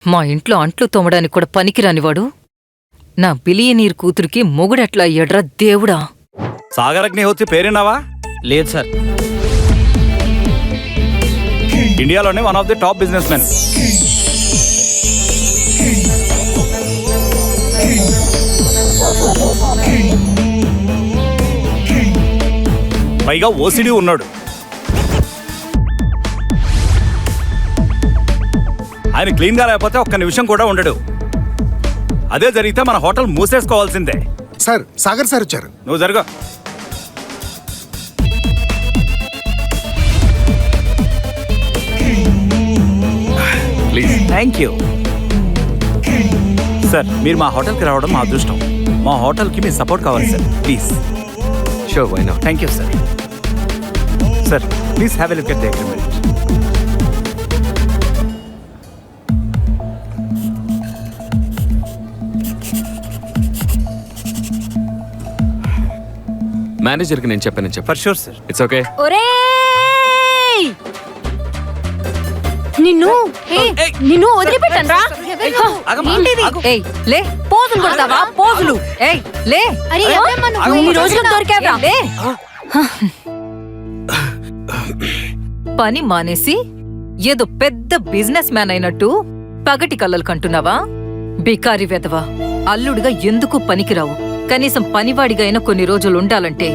మా ఇంట్లో అంట్లు తోమడానికి కూడా పనికిరానివాడు నా బిలియనీర్ కూతురికి మొగుడెట్లా అయ్యాడ్రా దేవుడా. సాగర్ అగ్నిహోత్రి పేరున్నావా? లేదు సార్. ఇండియాలోనే one of the top business men. పైగా ఓసిడి ఉన్నాడు. ఆయన క్లీన్ గా లేకపోతే ఒక్క నిమిషం కూడా ఉండడు. అదే జరిగితే మన హోటల్ మూసేసుకోవాల్సిందే. సార్, సాగర్ సార్ వచ్చారు. నువ్వు జరుగు. ప్లీజ్. Thank you sir. మీరు మా హోటల్కి రావడం మా అదృష్టం. మా హోటల్కి మీ సపోర్ట్ కావాలి sir, please. Sure, why not. Thank you sir. Sir please have a look at the agreement. మేనేజర్కి నేను చెప్పాను చెప్పు. For sure sir. It's okay. ఒరేయ్, నిన్ను వదిలిపెట్టనురా. ఏయ్ లే, పోజులు కొడతావా? పోజులు. ఏయ్ లే. ఈ రోజులకు దొరికావా? లే. పని మానేసి ఏదో పెద్ద బిజినెస్ మ్యాన్ అయినట్టు పగటి కళ్ళలు కంటున్నావా? బికారి వెధవా, అల్లుడిగా ఎందుకు పనికిరావు. కనీసం పనివాడిగా అయినా కొన్ని రోజులు ఉండాలంటే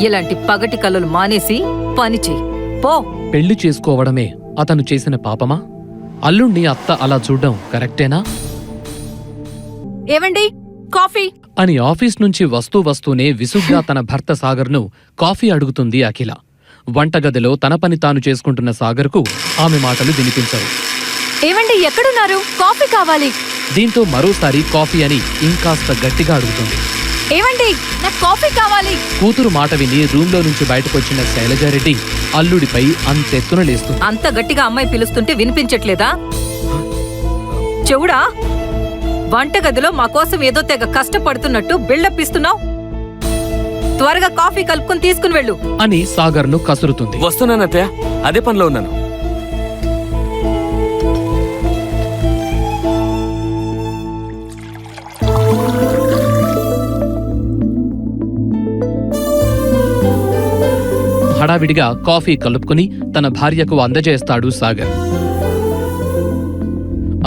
ఇలాంటి పగటి కళ్ళలు మానేసి పని చెయ్యి పో. పెళ్లి చేసుకోవడమే అతను చేసిన పాపమా? అల్లుణ్ణి అత్త అలా చూడ్డం కరెక్టేనా? ఏవండి, కాఫీ అని ఆఫీస్ నుంచి వస్తూనే విసుగ్గా తన భర్త సాగర్ను కాఫీ అడుగుతుంది అఖిల. వంటగదిలో తన పని తాను చేసుకుంటున్న సాగర్కు ఆమె మాటలు వినిపించవు. ఏవండి, ఎక్కడున్నారు? కాఫీ కావాలి. దీంతో మరోసారి కాఫీ అని ఇంకాస్త గట్టిగా అడుగుతుంది. ఏవండి, నాకు కాఫీ కావాలి. కూతురు మాట విని రూంలో నుంచి బయటకొచ్చిన శైలజారెడ్డి అల్లుడిపై అంతెత్తున లేస్తుంది. అంత గట్టిగా అమ్మాయి పిలుస్తుంటే వినిపించట్లేదా? చెవుడా, వంటగదిలో మా కోసం ఏదో తెగ కష్టపడుతున్నట్టు బిల్డప్ ఇస్తున్నావు. త్వరగా కాఫీ కలుపుకొని తీసుకుని వెళ్ళు అని సాగర్ను కసురుతుంది. వస్తున్నాను అత్తయ్య, అదే పనిలో ఉన్నాను. హడావిడిగా కాఫీ కలుపుకుని తన భార్యకు అందజేస్తాడు సాగర్.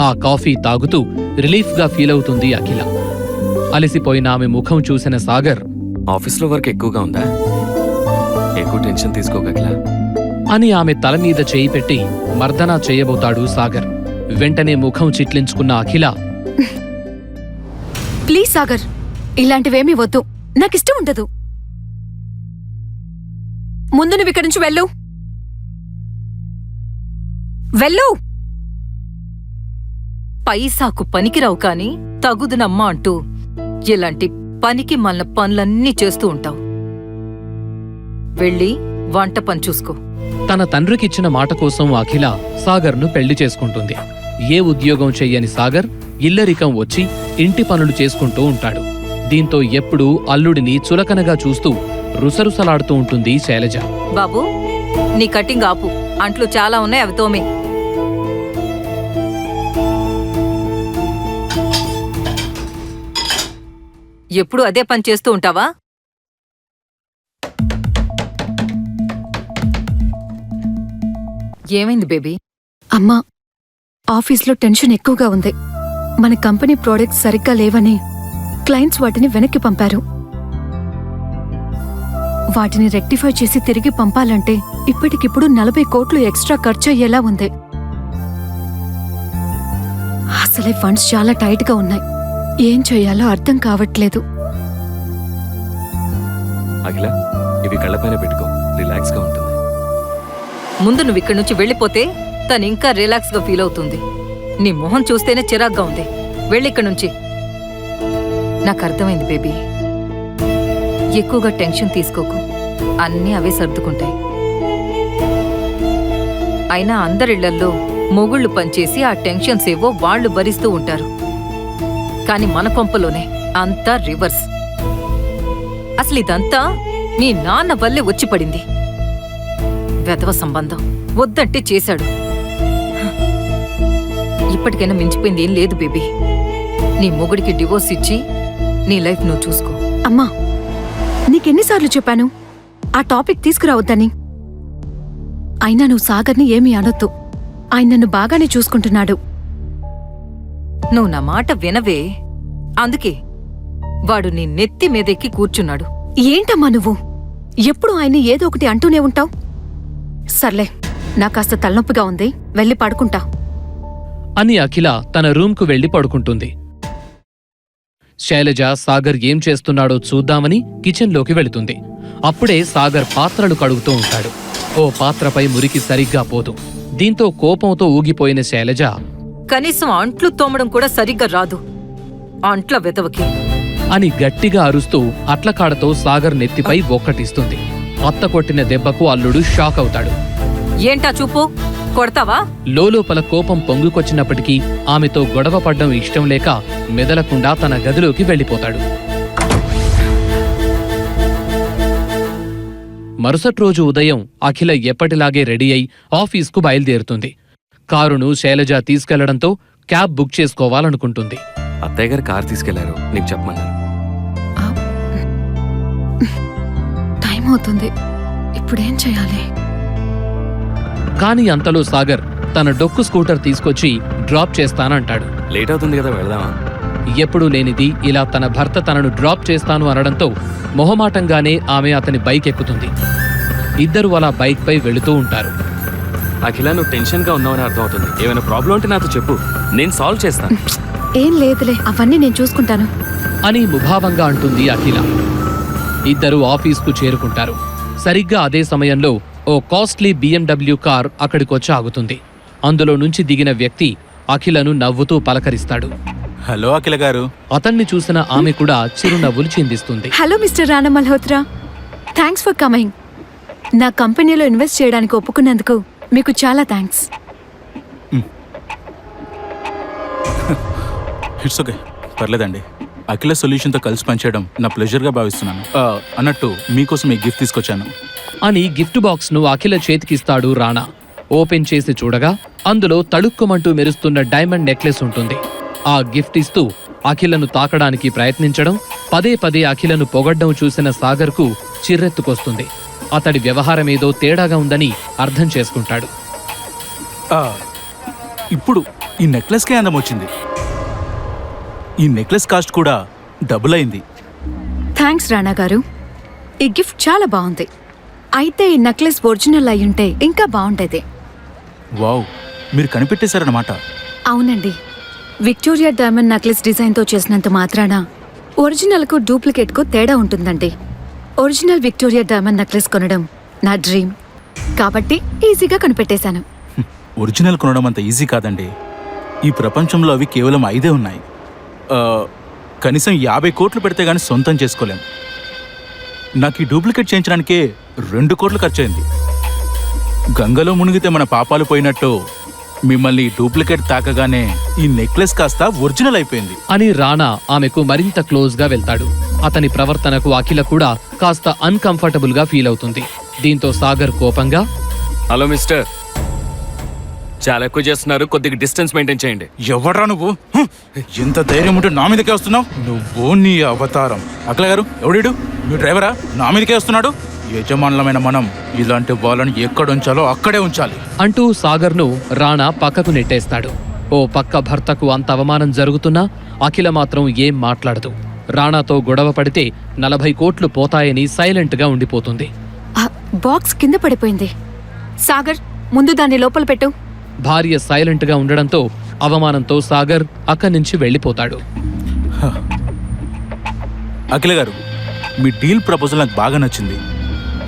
ఆ కాఫీ తాగుతూ రిలీఫ్గా ఫీలవుతుంది అఖిల. అలసిపోయిన ఆమె ముఖం చూసిన సాగర్, ఆఫీస్లో వర్క్ ఎక్కువగా ఉందా? ఎక్కువ టెన్షన్ తీసుకోగల అని ఆమె తల మీద చేయి పెట్టి మర్దనా చేయబోతాడు సాగర్. వెంటనే ముఖం చిట్లించుకున్న అఖిల, ప్లీజ్ సాగర్, ఇలాంటివేమీ వద్దు. నాకిష్టం ఉండదు. ముందు నువ్వు ఇక్కడి నుంచి వెళ్ళు. వెళ్ళు. పైసాకు పనికిరావు కాని తగుదునమ్మా అంటూ ఇలాంటి పనికి మళ్ళ పనులన్నీ చేస్తూ ఉంటావు. వెళ్ళి వంట పని చూసుకో. తన తండ్రికిచ్చిన మాట కోసం అఖిల సాగర్ను పెళ్లి చేసుకుంటుంది. ఏ ఉద్యోగం చెయ్యని సాగర్ ఇల్లరికం వచ్చి ఇంటి పనులు చేసుకుంటూ ఉంటాడు. దీంతో ఎప్పుడూ అల్లుడిని చులకనగా చూస్తూ రుసరుసలాడుతూ ఉంటుంది శైలజ. బాబూ, నీ కటింగ్ ఆపు. అంట్లు చాలా ఉన్నాయి, అవి తోమే. ఎప్పుడు అదే పని చేస్తూ ఉంటావా? ఏమైంది బేబీ? అమ్మా, ఆఫీస్లో టెన్షన్ ఎక్కువగా ఉంది. మన కంపెనీ ప్రోడక్ట్స్ సరిగ్గా లేవని క్లయింట్స్ వాటిని వెనక్కి పంపారు. వాటిని రెక్టిఫై చేసి తిరిగి పంపాలంటే ఇప్పటికిప్పుడు 40 కోట్లు ఎక్స్ట్రా ఖర్చు అయ్యేలా ఉంది. అసలే ఫండ్స్ చాలా టైట్ గా ఉన్నాయి. ఏం చేయాలో అర్థం కావట్లేదు. అఖిల, ఇవి కళ్ళపైన పెట్టుకో, రిలాక్స్ గా ఉంటుంది. ముందు నువ్వు ఇక్కడి నుంచి వెళ్ళిపోతే తను ఇంకా రిలాక్స్ గా ఫీల్ అవుతుంది. నీ మొహం చూస్తేనే చిరాగ్గా ఉంది. వెళ్ళిక్కడి నుంచి. నాకు అర్థమైంది బేబీ. ఎక్కువగా టెన్షన్ తీసుకోకు. అన్నీ అవే సర్దుకుంటాయి. అయినా అందరిళ్లల్లో మొగుళ్ళు పనిచేసి ఆ టెన్షన్స్ ఏవో వాళ్లు భరిస్తూ ఉంటారు. కాని మన కొంపలోనే అంతా రివర్స్. అసలు ఇదంతా నీ నాన్న వల్లే వచ్చి పడింది. వెధవ సంబంధం వద్దంటే చేశాడు. ఇప్పటికైనా మించిపోయింది ఏం లేదు బేబీ. నీ మొగుడికి డివోర్స్ ఇచ్చి నీ లైఫ్ నువ్వు చూసుకో. అమ్మా, నీకెన్నిసార్లు చెప్పాను ఆ టాపిక్ తీసుకురావద్దని? అయినా నువ్వు సాగర్ని ఏమీ అనొద్దు. ఆయన నన్ను బాగానే చూసుకుంటున్నాడు. నువ్వు నా మాట వినవే. అందుకే వాడు నీ నెత్తి మీదెక్కి కూర్చున్నాడు. ఏంటమ్మా నువ్వు ఎప్పుడు ఆయన్ని ఏదో ఒకటి అంటూనే ఉంటావు. సర్లే, నా కాస్త తలనొప్పిగా ఉంది, వెళ్ళి పడుకుంటా అని అఖిల తన రూమ్కు వెళ్లి పడుకుంటుంది. శైలజ సాగర్ ఏం చేస్తున్నాడో చూద్దామని కిచెన్లోకి వెళుతుంది. అప్పుడే సాగర్ పాత్రలు కడుగుతూ ఉంటాడు. ఓ పాత్రపై మురికి సరిగ్గా పోదు. దీంతో కోపంతో ఊగిపోయిన శైలజ కనీసం అంట్లు తోమడం కూడా సరిగ్గా రాదు అంట్ల వెతవకి అని గట్టిగా అరుస్తూ అట్లకాడతో సాగర్ నెత్తిపై ఒక్కటిస్తుంది. అత్త కొట్టిన దెబ్బకు అల్లుడు షాక్ అవుతాడు. ఏంటా చూపు, కొడతావా? లోలోపల కోపం పొంగుకొచ్చినప్పటికీ ఆమెతో గొడవ పడ్డం ఇష్టం లేక మెదలకుండా తన గదిలోకి వెళ్ళిపోతాడు. మరుసటి రోజు ఉదయం అఖిల ఎప్పటిలాగే రెడీ అయి ఆఫీస్కు బయలుదేరుతుంది. కారును శైలజ తీసుకెళ్లడంతో క్యాబ్ బుక్ చేసుకోవాలనుకుంటుంది. అత్తయ్య గారు కారు తీసుకెళ్లారు, నీకు చెప్పమన్నారు. టైం అవుతుంది, ఇప్పుడేం చేయాలి? కాని అంతలో సాగర్ తన డొక్కు స్కూటర్ తీసుకొచ్చి డ్రాప్ చేస్తానంటాడు. లేట్ అవుతుంది కదా, వెళదామా? ఎప్పుడూ లేనిది ఇలా తన భర్త తనను డ్రాప్ చేస్తాను అనడంతో మొహమాటంగానే ఆమె అతని బైక్ ఎక్కుతుంది. ఇద్దరు అలా బైక్పై వెళుతూ ఉంటారు. అఖిల, నువ్వు టెన్షన్గా ఉన్నావని అర్థమవుతుంది. ఏమైనా ప్రాబ్లం ఉంటే నాతో చెప్పు, నేను సాల్వ్ చేస్తాను. ఏం లేదులే, అవన్నీ నేను చూసుకుంటాను అని ముభావంగా అంటుంది అఖిల. ఇద్దరూ ఆఫీస్కు చేరుకుంటారు. సరిగ్గా అదే సమయంలో ఓ కాస్ట్లీ BMW కార్ అక్కడికొచ్చి ఆగుతుంది. అందులో నుంచి దిగిన వ్యక్తి అఖిలను నవ్వుతూ పలకరిస్తాడు. హలో అఖిల గారు. అతన్ని చూసిన ఆమె కూడా చిరునవ్వులు చిందిస్తుంది. Hello mister Rana Malhotra, thanks for coming. నా కంపెనీలో ఇన్వెస్ట్ చేయడానికి ఒప్పుకున్నందుకు మీకు చాలా థ్యాంక్స్. ఇట్స్ ఓకే, పర్లేదండి. అఖిల సొల్యూషన్తో కలిసి పనిచేయడం నా ప్లెజర్గా భావిస్తున్నాను. అన్నట్టు మీకోసం ఈ గిఫ్ట్ తీసుకొచ్చాను అని గిఫ్ట్ బాక్స్ను అఖిల చేతికిస్తాడు రాణా. ఓపెన్ చేసి చూడగా అందులో తళుక్కుమంటూ మెరుస్తున్న డైమండ్ నెక్లెస్ ఉంటుంది. ఆ గిఫ్ట్ ఇస్తూ అఖిలను తాకడానికి ప్రయత్నించడం, పదే పదే అఖిలను పొగడ్డం చూసిన సాగర్కు చిర్రెత్తుకొస్తుంది. అతడి వ్యవహారమేదో తేడాగా ఉందని అర్థం చేసుకుంటాడు. ఇప్పుడు ఈ నెక్లెస్కే అందం వచ్చింది. ఈ నెక్లెస్ కాస్ట్ కూడా డబుల్ అయింది. థ్యాంక్స్ రాణా గారు, ఈ గిఫ్ట్ చాలా బాగుంది. అయితే ఈ నెక్లెస్ ఒరిజినల్ అయ్యుంటే ఇంకా బాగుండేది. వావ్, మీరు కనిపెట్టేశారన్నమాట. అవునండి, విక్టోరియా డైమండ్ నెక్లెస్ డిజైన్తో చేసినంత మాత్రాన ఒరిజినల్కు డూప్లికేట్కు తేడా ఉంటుందండి. ఒరిజినల్ విక్టోరియా డైమండ్ నెక్లెస్ కొనడం నా డ్రీమ్ కాబట్టి ఈజీగా కనిపెట్టేశాను. ఒరిజినల్ కొనడం అంత ఈజీ కాదండి. ఈ ప్రపంచంలో అవి కేవలం 5 ఉన్నాయి. కనీసం 50 కోట్లు పెడితే గానీ సొంతం చేసుకోలేం. నాకు ఈ డూప్లికేట్ చేయించడానికే 2 కోట్లు ఖర్చయింది. గంగలో మునిగితే మన పాపాలు పోయినట్టు మిమ్మల్ని డూప్లికేట్ తాకగానే ఈ నెక్లెస్ కాస్త ఒరిజినల్ అయిపోయింది అని రాణా ఆమెకు మరింత క్లోజ్గా వెళ్తాడు. అతని ప్రవర్తనకు అఖిల కూడా కాస్త అన్కంఫర్టబుల్ గా ఫీల్ అవుతుంది. దీంతో సాగర్ కోపంగా, హలో మిస్టర్, చాలా ఎక్కువ చేస్తున్నారు, కొద్దిగా డిస్టెన్స్ మెయింటైన్ చేయండి. ఎవడ్రా నువ్వు? ఎంత ధైర్యం ఉంటే నా మీదకే వస్తున్నావు? నువ్వు నీ అవతారం. అఖిల గారు, ఎవడీడు? మీ డ్రైవరా? నా మీదకే వస్తున్నాడు. యజమానులమైన మనం ఇలాంటి వాళ్ళని ఎక్కడ ఉంచాలో అక్కడే ఉంచాలి అంటూ సాగర్ను రాణా పక్కకు నెట్టేస్తాడు. ఓ పక్క భర్తకు అంత అవమానం జరుగుతున్నా అఖిల మాత్రం ఏం మాట్లాడదు. రాణాతో గొడవ పడితే 40 కోట్లు పోతాయని సైలెంట్గా ఉండిపోతుంది. ఆ బాక్స్ కింద పడిపోయింది. సాగర్, ముందు దాన్ని లోపల పెట్టు. భార్య సైలెంట్గా ఉండడంతో అవమానంతో సాగర్ అక్కడి నుంచి వెళ్ళిపోతాడు. అఖిల గారు, మీ డీల్ ప్రపోజల్ నాకు బాగా నచ్చింది.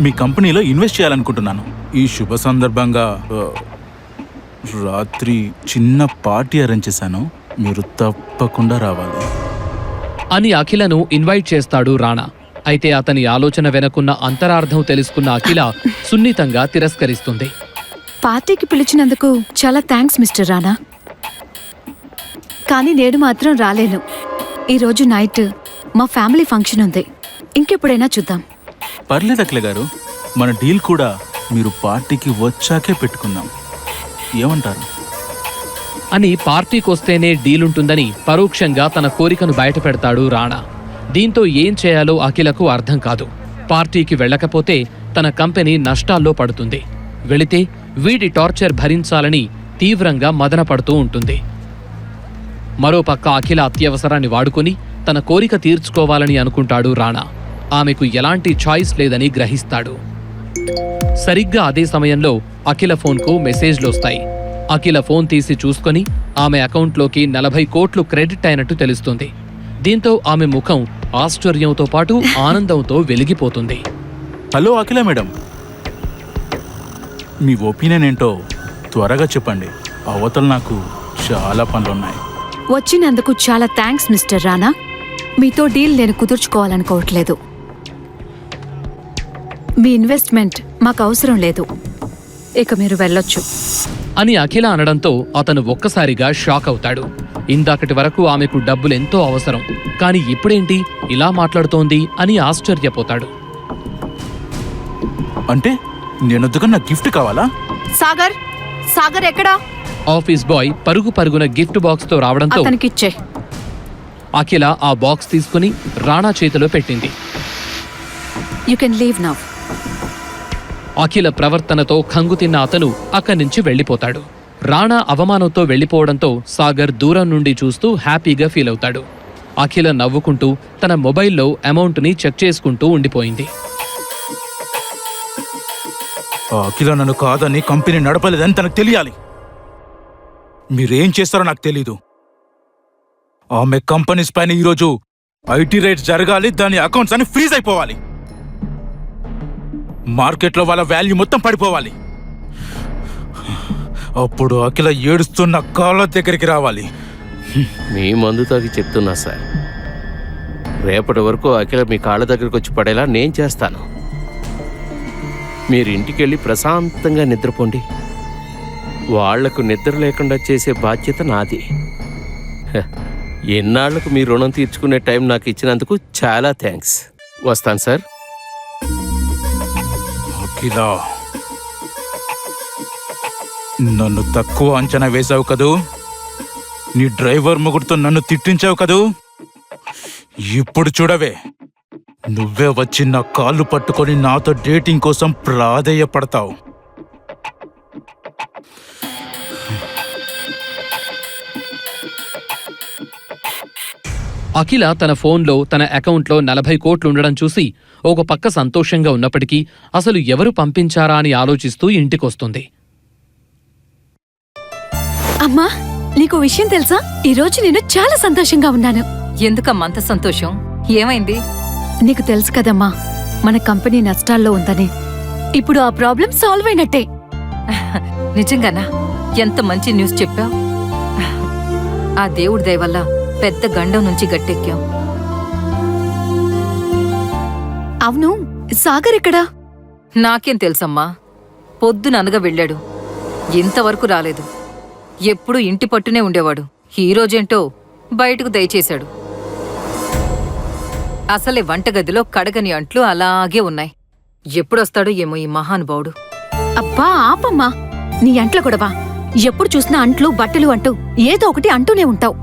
మీ కంపెనీలో ఇన్వెస్ట్ చేయాలనుకుంటున్నాను. ఈ శుభ సందర్భంగా రాత్రి చిన్న పార్టీ అరేంజ్ చేశాను, మీరు తప్పకుండా రావాలి అని అఖిలను ఇన్వైట్ చేస్తాడు రాణా. అయితే అతని ఆలోచన వెనకున్న అంతరార్థం తెలుసుకున్న అఖిల సున్నితంగా తిరస్కరిస్తుంది. పార్టీకి పిలిచినందుకు చాలా థ్యాంక్స్ మిస్టర్ రానా, కానీ నేను మాత్రం రాలేను. ఈరోజు నైట్ మా ఫ్యామిలీ ఫంక్షన్ ఉంది, ఇంకెప్పుడైనా చూద్దాం. పర్లేదు అఖిల గారు, మన డీల్ కూడా మీరు పార్టీకి వచ్చాకే పెట్టుకుందాం. ఏమంటారు? అని పార్టీకొస్తేనే డీలుంటుందని పరోక్షంగా తన కోరికను బయటపెడతాడు రాణా. దీంతో ఏం చేయాలో అఖిలకు అర్థం కాదు. పార్టీకి వెళ్ళకపోతే తన కంపెనీ నష్టాల్లో పడుతుంది, వెళితే వీడి టార్చర్ భరించాలని తీవ్రంగా మదనపడుతూ ఉంటుంది. మరోపక్క అఖిల అత్యవసరాన్ని వాడుకుని తన కోరిక తీర్చుకోవాలని అనుకుంటాడు రాణా. ఆమెకు ఎలాంటి చాయిస్ లేదని గ్రహిస్తాడు. సరిగ్గా అదే సమయంలో అఖిల ఫోన్కు మెసేజ్లొస్తాయి. అఖిల ఫోన్ తీసి చూసుకొని ఆమె అకౌంట్లోకి 40 కోట్లు క్రెడిట్ అయినట్టు తెలుస్తుంది. దీంతో ఆమె ముఖం ఆశ్చర్యంతో పాటు ఆనందంతో వెలిగిపోతుంది. హలో అఖిల మేడం, మీ ఒపీనియన్ ఏంటో త్వరగా చెప్పండి. అవతల నాకు చాలా పనులున్నాయి. వచ్చినందుకు చాలా థ్యాంక్స్ మిస్టర్ రానా. మీతో డీల్ నేను కుదుర్చుకోవాలనుకోవట్లేదు. మీ ఇన్వెస్ట్మెంట్ మాకు అవసరం లేదు. ఇక మీరు వెళ్ళొచ్చు అని అఖిల అనడంతో అతను ఒక్కసారిగా షాక్ అవుతాడు. ఇందాకటి వరకు ఆమెకు డబ్బులెంతో అవసరం, కాని ఇప్పుడేంటి ఇలా మాట్లాడుతోంది అని ఆశ్చర్యపోతాడు. అంటే నేనొద్దుగా నా గిఫ్ట్ కావాలా? సాగర్, సాగర్ ఎక్కడా? ఆఫీస్ బాయ్ పరుగు పరుగున గిఫ్ట్ బాక్స్తో రావడంతో అతనికిచ్చే. అఖిల ఆ బాక్స్ తీసుకుని రాణా చేతిలో పెట్టింది. You can leave now. Akhila ప్రవర్తనతో ఖంగుతిన్న అతను అక్కడి నుంచి వెళ్ళిపోతాడు. రాణా అవమానంతో వెళ్ళిపోవడంతో సాగర్ దూరం నుండి చూస్తూ హ్యాపీగా ఫీల్ అవుతాడు. అఖిల నవ్వుకుంటూ తన మొబైల్లో అమౌంట్ని చెక్ చేసుకుంటూ ఉండిపోయింది. అఖిల నన్ను కాదని కంపెనీ నడపలేదని తనకు తెలియాలి. మీరేం చేస్తారో నాకు తెలీదు. ఆమె కంపెనీస్ పైన ఈరోజు ఐటీ రేట్స్ జరగాలి, దాని అకౌంట్స్ అన్ని ఫ్రీజ్ అయిపోవాలి, మార్కెట్లో వాళ్ళ వాల్యూ మొత్తం పడిపోవాలి. అప్పుడు అఖిల ఏడుస్తున్న కాళ్ళ దగ్గరికి రావాలి. మీ మందు తాగి చెప్తున్నా సార్, రేపటి వరకు అఖిల మీ కాళ్ళ దగ్గరకు వచ్చి పడేలా నేను చేస్తాను. మీరు ఇంటికెళ్ళి ప్రశాంతంగా నిద్రపోండి. వాళ్లకు నిద్ర లేకుండా చేసే బాధ్యత నాది. ఎన్నాళ్లకు మీ రుణం తీర్చుకునే టైం నాకు ఇచ్చినందుకు చాలా థ్యాంక్స్. వస్తాను సార్. అఖిల, నన్ను తక్కువ అంచనా వేశావు కదూ, నీ డ్రైవర్ మొగుడుతో నన్ను తిట్టించావు కదూ, ఇప్పుడు చూడవే, నువ్వే వచ్చి నా కాళ్ళు పట్టుకొని నాతో డేటింగ్ కోసం ప్రాధేయపడతావు. అఖిల తన ఫోన్లో తన అకౌంట్లో 40 కోట్లు ఉండడం చూసి ఒక పక్క సంతోషంగా ఉన్నప్పటికీ అసలు ఎవరు పంపించారా అని ఆలోచిస్తూ ఇంటికొస్తుంది. అమ్మా, నీకు విషయం తెలుసా? ఈరోజు నేను చాలా సంతోషంగా ఉన్నాను. ఎందుకమ్మా అంత సంతోషం? ఏమైంది? నీకు తెలుసు కదమ్మా, మన కంపెనీ నష్టాల్లో ఉందని. ఇప్పుడు ఆ ప్రాబ్లం సాల్వ్ అయినట్టే. నిజంగానా? ఎంత మంచి న్యూస్ చెప్పావు. ఆ దేవుడి దయ వల్ల పెద్ద గండం నుంచి గట్టెక్కాం. అవును, సాగర్ ఎక్కడా? నాకేం తెలుసమ్మా, పొద్దుననగా వెళ్ళాడు, ఇంతవరకు రాలేదు. ఎప్పుడూ ఇంటి పట్టునే ఉండేవాడు, ఈ రోజేంటో బయటకు దయచేశాడు. అసలే వంటగదిలో కడగని అంట్లు అలాగే ఉన్నాయి. ఎప్పుడొస్తాడో ఏమో ఈ మహానుభావుడు. అబ్బా ఆపమ్మా, నీ అంట్ల గొడవ. ఎప్పుడు చూసినా అంట్లు బట్టలు అంటూ ఏదో ఒకటి అంటూనే ఉంటావు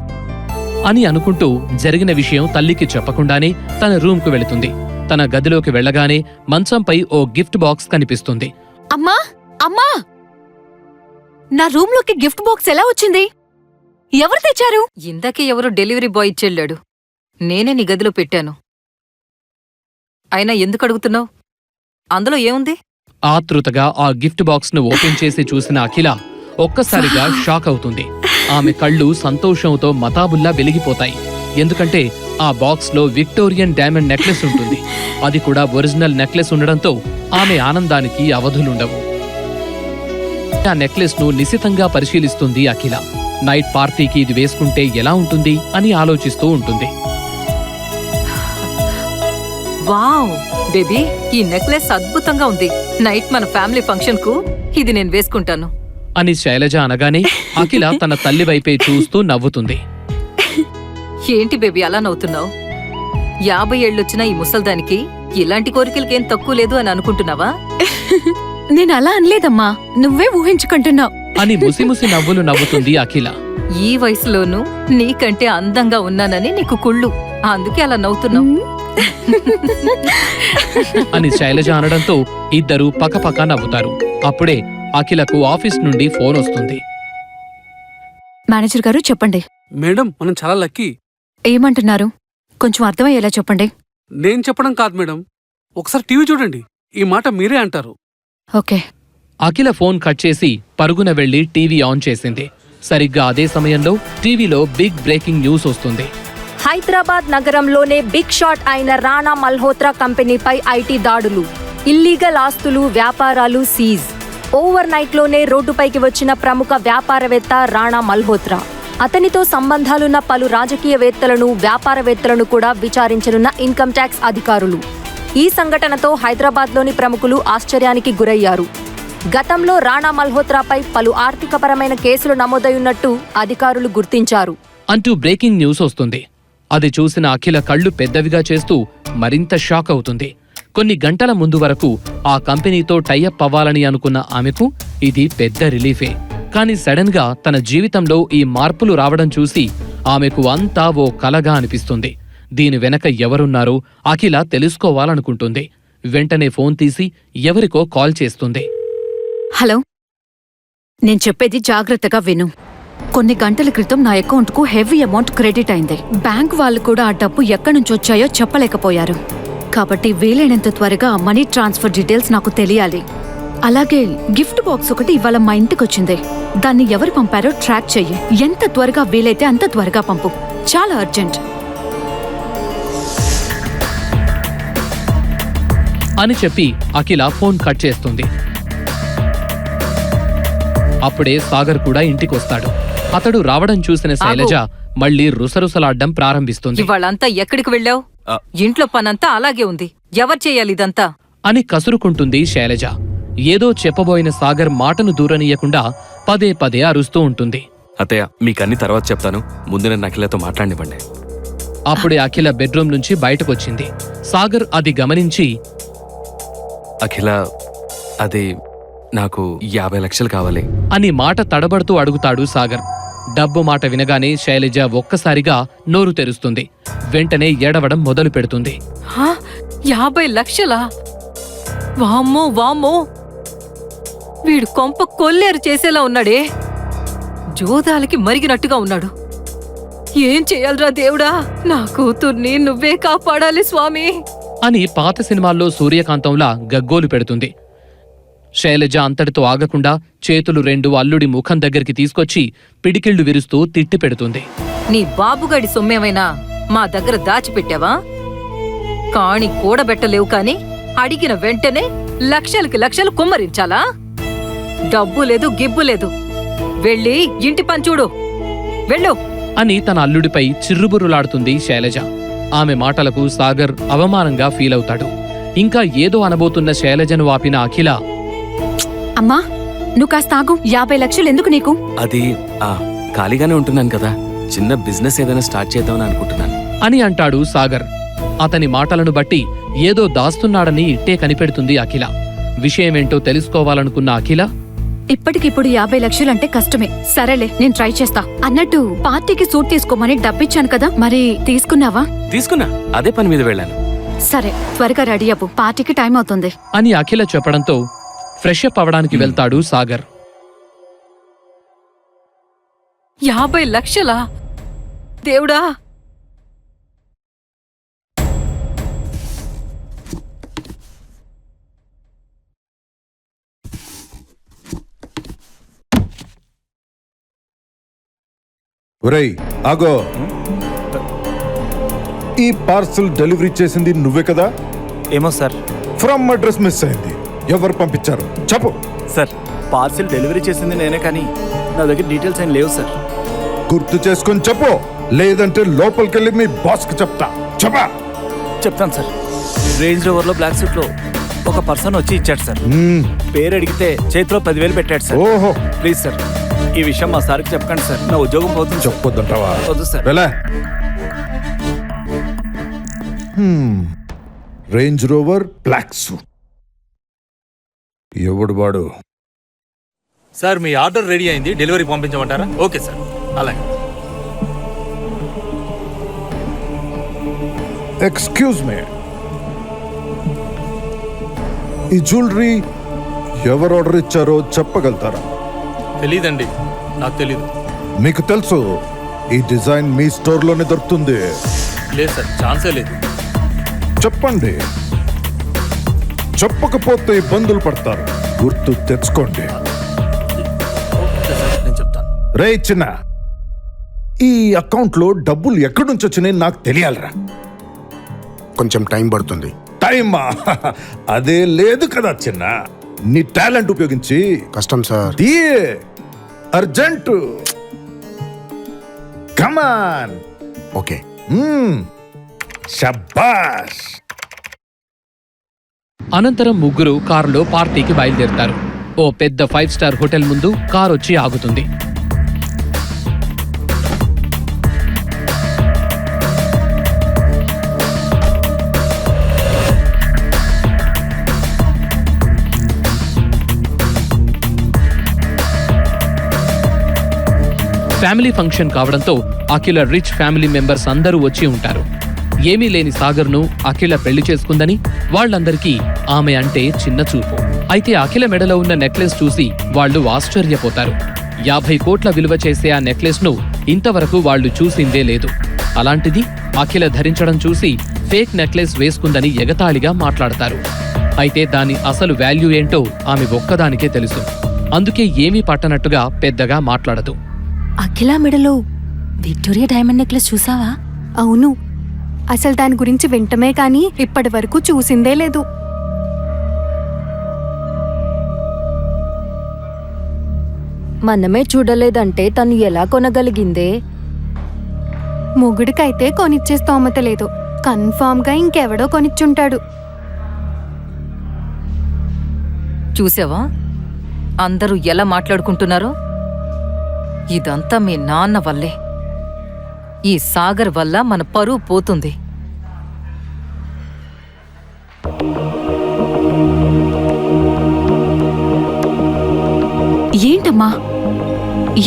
అని అనుకుంటూ జరిగిన విషయం తల్లికి చెప్పకుండానే తన రూమ్కు వెళుతుంది. తన గదిలోకి వెళ్ళగానే మంచంపై ఓ గిఫ్ట్ బాక్స్ కనిపిస్తుంది. అమ్మా, అమ్మా, నా రూమ్లోకి గిఫ్ట్ బాక్స్ ఎలా వచ్చింది? ఎవరు తెచ్చారు? ఇందాకే ఎవరో డెలివరీ బాయ్ ఇచ్చెళ్ళాడు, నేనే నీ గదిలో పెట్టాను. అయినా ఎందుకు అడుగుతున్నావు? అందులో ఏముంది? ఆతృతగా ఆ గిఫ్ట్ బాక్స్ ను ఓపెన్ చేసి చూసిన అఖిల ఒక్కసారిగా షాక్ అవుతుంది. ఆమె కళ్ళు సంతోషంతో మతాబుల్లా వెలిగిపోతాయి. ఎందుకంటే ఆ బాక్స్ లో విక్టోరియన్ డైమండ్ నెక్లెస్ ఉంటుంది. అది కూడా ఒరిజినల్ నెక్లెస్ ఉండడంతో ఆమె ఆనందానికి అవధులుండవు. ఆ నెక్లెస్ ను నిశితంగా పరిశీలిస్తుంది అఖిల. నైట్ పార్టీకి ఇది వేసుకుంటే ఎలా ఉంటుంది అని ఆలోచిస్తూ ఉంటుంది. వావ్ బేబీ, ఈ నెక్లెస్ అద్భుతంగా ఉంది. నైట్ మన ఫ్యామిలీ ఫంక్షన్ కు ఇది నేను వేసుకుంటాను అని శైలజ అనగానే అఖిల తన తల్లి వైపే చూస్తూ నవ్వుతుంది. ఏంటి బేబీ అలా నవ్వుతున్నావు? 50 ఏళ్ళొచ్చినా ఈ ముసల్దానికి ఇలాంటి కోరికలకేం తక్కువ లేదు అని అనుకుంటున్నావా? నేను అలా అనలేదమ్మా, నువ్వే ఊహించుకుంటున్నావు. అని ముసిముసి నవ్వులు నవ్వుతుంది అఖిల. ఈ వయసులోనూ నీకంటే అందంగా ఉన్నానని నీకు కుళ్ళు, అందుకే అలా నవ్వుతున్నావు. అని శైలజ అనడంతో ఇద్దరూ పకపక నవ్వుతారు. అప్పుడే అఖిలకు ఆఫీస్ నుండి ఫోన్ వస్తుంది. మేనేజర్ గారు చెప్పండి. మేడం మనం చాలా లక్కీ. ఏమంటున్నారు? కొంచెం అర్థమయ్యేలా చెప్పండి. నేను చెప్పడం కాదు మేడం, ఒకసారి టీవీ చూడండి, ఈ మాట మీరే అంటారు. ఓకే. అఖిల ఫోన్ కట్ చేసి పరుగున వెళ్లి టీవీ ఆన్ చేసింది. సరిగ్గా అదే సమయంలో టీవీలో బిగ్ బ్రేకింగ్ న్యూస్ వస్తుంది. హైదరాబాద్ నగరంలోనే బిగ్ షాట్ అయిన రాణా మల్హోత్రా కంపెనీపై ఐటీ దాడులు, ఇల్లీగల్ ఆస్తులు, వ్యాపారాలు సీజ్. ఓవర్ నైట్లోనే రోడ్డుపైకి వచ్చిన ప్రముఖ వ్యాపారవేత్త రాణా మల్హోత్రా. అతనితో సంబంధాలున్న పలు రాజకీయవేత్తలను, వ్యాపారవేత్తలను కూడా విచారించనున్న ఇన్కమ్ ట్యాక్స్ అధికారులు. ఈ సంఘటనతో హైదరాబాద్లోని ప్రముఖులు ఆశ్చర్యానికి గురయ్యారు. గతంలో రాణా మల్హోత్రాపై పలు ఆర్థికపరమైన కేసులు నమోదయ్యున్నట్టు అధికారులు గుర్తించారు అంటూ బ్రేకింగ్ న్యూస్ వస్తుంది. అది చూసిన అఖిల కళ్ళు పెద్దవిగా చేస్తూ మరింత షాక్ అవుతుంది. కొన్ని గంటల ముందు వరకు ఆ కంపెనీతో టైఅప్ అవ్వాలని అనుకున్న ఆమెకు ఇది పెద్ద రిలీఫే. కానీ సడన్ గా తన జీవితంలో ఈ మార్పులు రావడం చూసి ఆమెకు అంతా ఓ కలగా అనిపిస్తుంది. దీని వెనక ఎవరున్నారో అఖిల తెలుసుకోవాలనుకుంటుంది. వెంటనే ఫోన్ తీసి ఎవరికో కాల్ చేస్తుంది. హలో, నేను చెప్పేది జాగ్రత్తగా విను. కొన్ని గంటల క్రితం నా అకౌంట్కు హెవీ అమౌంట్ క్రెడిట్ అయింది. బ్యాంక్ వాళ్ళు కూడా ఆ డబ్బు ఎక్కడి నుంచి వచ్చాయో చెప్పలేకపోయారు. కాబట్టి వీలైనంత త్వరగా ఆ మనీ ట్రాన్స్ఫర్ డీటెయిల్స్ నాకు తెలియాలి. అలాగే గిఫ్ట్ బాక్స్ ఒకటి ఇవాళ మా ఇంటికొచ్చింది. దాన్ని ఎవరు పంపారో ట్రాక్ చెయ్యి. ఎంత త్వరగా వీలైతే అంత త్వరగా పంపు. చాలా అర్జెంట్ అని చెప్పి అఖిల ఫోన్ కట్ చేస్తుంది. అప్పుడే సాగర్ కూడా ఇంటికొస్తాడు. అతడు రావడం చూసిన శైలజ మళ్లీ రుసరుసలాడ్డం ప్రారంభిస్తుంది. ఇవాళంతా ఎక్కడికి వెళ్ళావు? ఇంట్లో పనంతా అలాగే ఉంది, ఎవరు చేయాలి ఇదంతా అని కసురుకుంటుంది శైలజ. ఏదో చెప్పబోయిన సాగర్ మాటను దూరనీయకుండా పదే పదే అరుస్తూ ఉంటుంది. అత్తయ్య, మీకన్నీ తర్వాత చెప్తాను, ముందు నేను అఖిలతో మాట్లాడినివ్వండి. అప్పుడే అఖిల బెడ్రూమ్ నుంచి బయటకొచ్చింది. సాగర్ అది గమనించి, అఖిల, అది నాకు 50 లక్షలు కావాలి అని మాట తడబడుతూ అడుగుతాడు సాగర్. డబ్బు మాట వినగానే శైలజ ఒక్కసారిగా నోరు తెరుస్తుంది. వెంటనే ఏడవడం మొదలు పెడుతుంది. 50 లక్షలా? వామ్మో వామ్మో, వీడు కొంప కొల్లేరు చేసేలా ఉన్నాడే. జోదాలకి మరిగినట్టుగా ఉన్నాడు. ఏం చెయ్యాలరా దేవుడా, నా కూతుర్ని నువ్వే కాపాడాలి స్వామి అని పాత సినిమాల్లో సూర్యకాంతంలా గగ్గోలు పెడుతుంది. శైలజ అంతటితో ఆగకుండా చేతులు 2 అల్లుడి ముఖం దగ్గరికి తీసుకొచ్చి పిడికిళ్లు విరుస్తూ తిట్టి పెడుతుంది. నీ బాబుగాడి సొమ్మేమైనా మా దగ్గర దాచిపెట్టావా? కాణి కూడబెట్టలేవు కాని అడిగిన వెంటనే లక్షలకి లక్షలు కుమ్మరించాలా? డబ్బు లేదు, గిబ్బు లేదు. వెళ్ళి ఇంటి పని చూడు, వెళ్ళు అని తన అల్లుడిపై చిర్రుబుర్రులాడుతుంది శైలజ. ఆమె మాటలకు సాగర్ అవమానంగా ఫీలవుతాడు. ఇంకా ఏదో అనబోతున్న శైలజను ఆపిన అఖిల, అమ్మా నువ్వు కాస్త ఆగు. 50 లక్షలు ఎందుకు నీకు? అది ఖాళీగానే ఉంటున్నాను కదా, చిన్న బిజినెస్ ఏదైనా స్టార్ట్ చేద్దామని అనుకుంటున్నాను అని అంటాడు సాగర్. అతని మాటలను బట్టి ఏదో దాస్తున్నాడని ఇట్టే కనిపెడుతుంది అఖిల. విషయమేంటో తెలుసుకోవాలనుకున్న అఖిల, ఇప్పటికిప్పుడు 50 లక్షలంటే కష్టమే. సరేలే, నేను ట్రై చేస్తా. అన్నట్టు పార్టీకి సూట్ తీసుకోమని డబ్బిచ్చాను కదా, మరి తీసుకున్నావా? తీసుకున్నా, అదే పని మీద వెళ్ళాను. సరే, త్వరగా రెడీ అవ్వు, పార్టీకి టైం అవుతుంది అని అఖిల చెప్పడంతో ఫ్రెష్ అప్ అవడానికి వెళ్తాడు సాగర్. 50 లక్షలా? దేవుడా! ఒరేయ్ ఆగో, ఈ పార్సల్ డెలివరీ చేసింది నువ్వే కదా? ఏమో సార్. ఫ్రమ్ అడ్రస్ మిస్ అయింది, ఎవరు పంపించారు చెప్పు. సార్, పార్సిల్ డెలివరీ చేసింది నేనే, కానీ నా దగ్గర డీటెయిల్స్ ఏం లేవు సార్. గుర్తు చేసుకొని చెప్పు, లేదంటే లోపలికెళ్ళి మీ బాస్కి చెప్తా. చెప్పా. చెప్తాను సార్. రేంజ్ రోవర్లో బ్లాక్ సూట్లో ఒక పర్సన్ వచ్చి ఇచ్చాడు సార్. పేరు అడిగితే చేతిలో 10,000 పెట్టాడు సార్. ఓహో, ప్లీజ్ సార్, ఈ విషయం మా సార్కి చెప్పకండి సార్, నా ఉద్యోగం పోతుంది. చెప్పొద్దంటావా? వద్దు సార్. వెళ్ళా. రేంజ్ రోవర్ బ్లాక్ సూట్, ఎవడు వాడు? సార్ మీ ఆర్డర్ రెడీ అయింది, డెలివరీ పంపించమంటారా? ఓకే సార్, అలాగే. ఎక్స్క్యూజ్ మీ, ఈ జ్యువెలరీ ఎవరు ఆర్డర్ ఇచ్చారో చెప్పగలుగుతారా? తెలీదండి, నాకు తెలీదు. మీకు తెలుసు ఈ డిజైన్ మీ స్టోర్లోనే దొరుకుతుంది. లేదు సార్, ఛాన్సే లేదు. చెప్పండి, చెప్పకపోతే ఇబ్బందులు పడతారు, గుర్తు తెచ్చుకోండి. ఓకే సార్, నేను చెప్తాను. రే చిన్న, ఈ అకౌంట్లో డబ్బులు ఎక్కడి నుంచి వచ్చినాయి నాకు తెలియాలిరా. కొంచెం టైం పడుతుంది. టైమా? అదే లేదు కదా చిన్న, నీ టాలెంట్ ఉపయోగించి కష్టం సార్. అర్జెంట్. కమాన్. ఓకే. శబ్బాష్. అనంతరం ముగ్గురు కారులో పార్టీకి బయలుదేరుతారు. ఓ పెద్ద 5 స్టార్ హోటల్ ముందు కారు వచ్చి ఆగుతుంది. ఫ్యామిలీ ఫంక్షన్ కావడంతో అఖిల రిచ్ ఫ్యామిలీ మెంబర్స్ అందరూ వచ్చి ఉంటారు. ఏమీ లేని సాగర్ను అఖిల పెళ్లి చేసుకుందని వాళ్లందరికీ ఆమె అంటే చిన్న చూపు. అయితే అఖిల మెడలో ఉన్న నెక్లెస్ చూసి వాళ్లు ఆశ్చర్యపోతారు. 50 కోట్ల విలువ చేసే ఆ నెక్లెస్ ను ఇంతవరకు వాళ్లు చూసిందే లేదు. అలాంటిది అఖిల ధరించడం చూసి ఫేక్ నెక్లెస్ వేసుకుందని ఎగతాళిగా మాట్లాడతారు. అయితే దాని అసలు వాల్యూ ఏంటో ఆమె ఒక్కదానికే తెలుసు. అందుకే ఏమీ పట్టనట్టుగా పెద్దగా మాట్లాడదు. అఖిల మెడలో విక్టోరియా డైమండ్ నెక్లెస్ చూసావా? అవును, అసలు దాని గురించి వింటమే కానీ ఇప్పటి వరకు చూసిందే లేదు. మనమే చూడలేదంటే తను ఎలా కొనగలిగిందే? మొగుడికైతే కొనిచ్చే స్తోమత లేదు, కన్ఫామ్ గా ఇంకెవడో కొనిచ్చుంటాడు. చూసావా అందరూ ఎలా మాట్లాడుకుంటున్నారో? ఇదంతా మీ నాన్న వల్లే. ఈ సాగర్ వల్ల మన పరువు పోతుంది. ఏంటమ్మా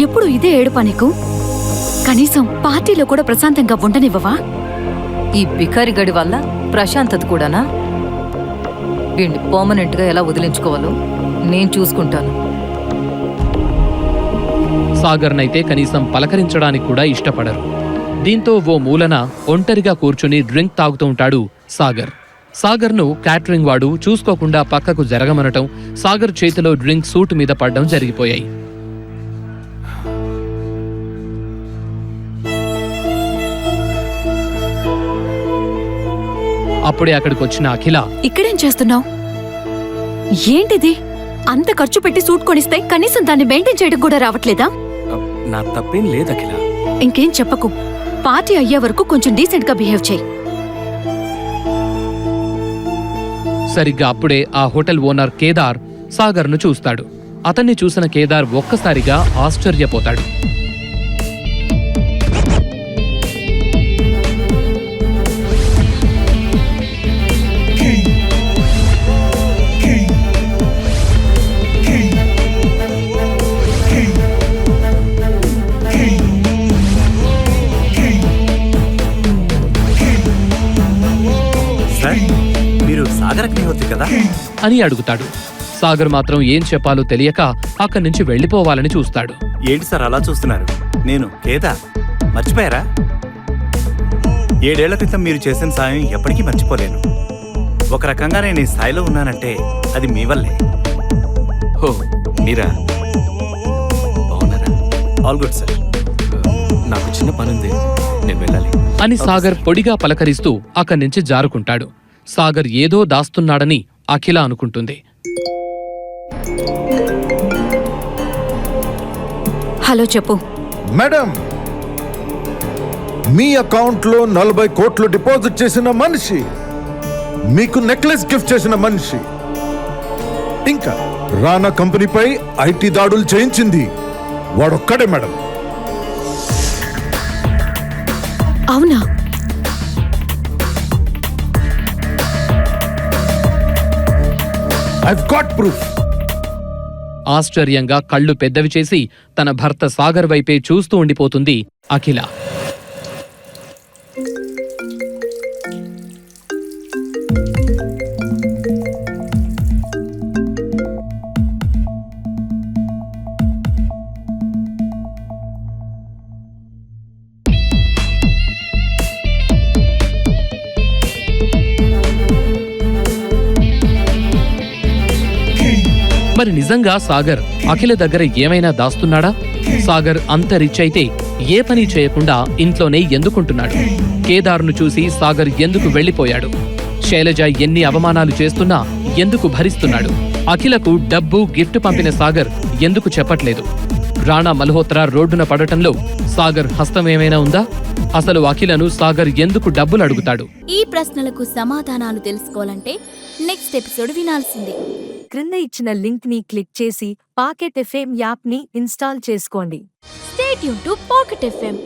ఎప్పుడు ఇదే ఏడుపా నీకు? కనీసం పార్టీలో కూడా ప్రశాంతంగా ఉండనివ్వవా? ఈ బికారి గడి వల్ల ప్రశాంతత కూడానా? వీణ్ణి పర్మనెంట్ గా ఎలా వదిలించుకోవాలో నేను చూసుకుంటాను. సాగర్నైతే కనీసం పలకరించడానికి కూడా ఇష్టపడరు. దీంతో ఓ మూలన ఒంటరిగా కూర్చుని డ్రింక్ తాగుతూ ఉంటాడు సాగర్. సాగర్ను క్యాటరింగ్ వాడు చూసుకోకుండా పక్కకు జరగమనటం, సాగర్ చేతిలో డ్రింక్ సూట్ మీద పడ్డం జరిగిపోయాయి. అప్పుడే అక్కడికొచ్చిన అఖిల, ఇక్కడేం చేస్తున్నావు? ఏంటిది? అంత ఖర్చు పెట్టి సూట్ కొనిస్తే కనీసం దాన్ని మెయింటైన్ చేయడం కూడా రావట్లేదా? నా తప్పేం లేదు అఖిల. ఇంకేం చెప్పకు. పార్టీ అయ్యే వరకు కొంచెం డీసెంట్ గా బిహేవ్ చేయి. సరిగ్గా అప్పుడే ఆ హోటల్ ఓనర్ కేదార్ సాగర్ను చూస్తాడు. అతన్ని చూసిన కేదార్ ఒక్కసారిగా ఆశ్చర్యపోతాడు. మీరు సాగర్ అగ్నిహోత్రి కదా అని అడుగుతాడు. సాగర్ మాత్రం ఏం చెప్పాలో తెలియక అక్కడి నుంచి వెళ్లిపోవాలని చూస్తాడు. ఏంటి సార్ అలా చూస్తున్నారు? నేను కేదార్, మర్చిపోయారా? 7 ఏళ్ల క్రితం మీరు చేసిన సాయం ఎప్పటికీ మర్చిపోలేను. ఒక రకంగా నేను ఈ స్థాయిలో ఉన్నానంటే అది మీ వల్లే. హో, మీరా? బాగున్నారా? All good sir. నాకు చిన్న పనుంది, నేను వెళ్ళాలి అని సాగర్ పొడిగా పలకరిస్తూ అక్కడి నుంచి జారుకుంటాడు. సాగర్ ఏదో దాస్తున్నాడని అఖిల అనుకుంటుంది. హలో చెప్పు. మేడం, మీ అకౌంట్లో 40 కోట్లు డిపాజిట్ చేసిన మనిషి, మీకు నెక్లెస్ గిఫ్ట్ చేసిన మనిషి, ఇంకా రానా కంపెనీపై ఐటీ దాడులు చేయించింది వాడొక్కడే మేడం. అవునా? I've got proof. ఆశ్చర్యంగా కళ్ళు పెద్దవి చేసి తన భర్త సాగర్ వైపే చూస్తూ ఉండిపోతుంది అఖిల. మరి నిజంగా సాగర్ అఖిల దగ్గర ఏమైనా దాస్తున్నాడా? సాగర్ అంత రిచ్ అయితే ఏ పని చేయకుండా ఇంట్లోనే ఎందుకుంటున్నాడు? కేదార్ను చూసి సాగర్ ఎందుకు వెళ్లిపోయాడు? శైలజ ఎన్ని అవమానాలు చేస్తున్నా ఎందుకు భరిస్తున్నాడు? అఖిలకు డబ్బు గిఫ్ట్ పంపిన సాగర్ ఎందుకు చెప్పట్లేదు? రాణా మల్హోత్రా రోడ్డున పడటంలో సాగర్ హస్తమేమైనా ఉందా? అసలు అఖిలను సాగర్ ఎందుకు డబ్బులు అడుగుతాడు? ఈ ప్రశ్నలకు సమాధానాలు తెలుసుకోవాలంటే నెక్స్ట్ ఎపిసోడ్ వినాల్సిందే. క్రింద ఇచ్చిన లింక్ ని క్లిక్ చేసి పాకెట్ ఎఫ్ఎం యాప్ ని ఇన్స్టాల్ చేసుకోండి. Stay tune to pocket FM.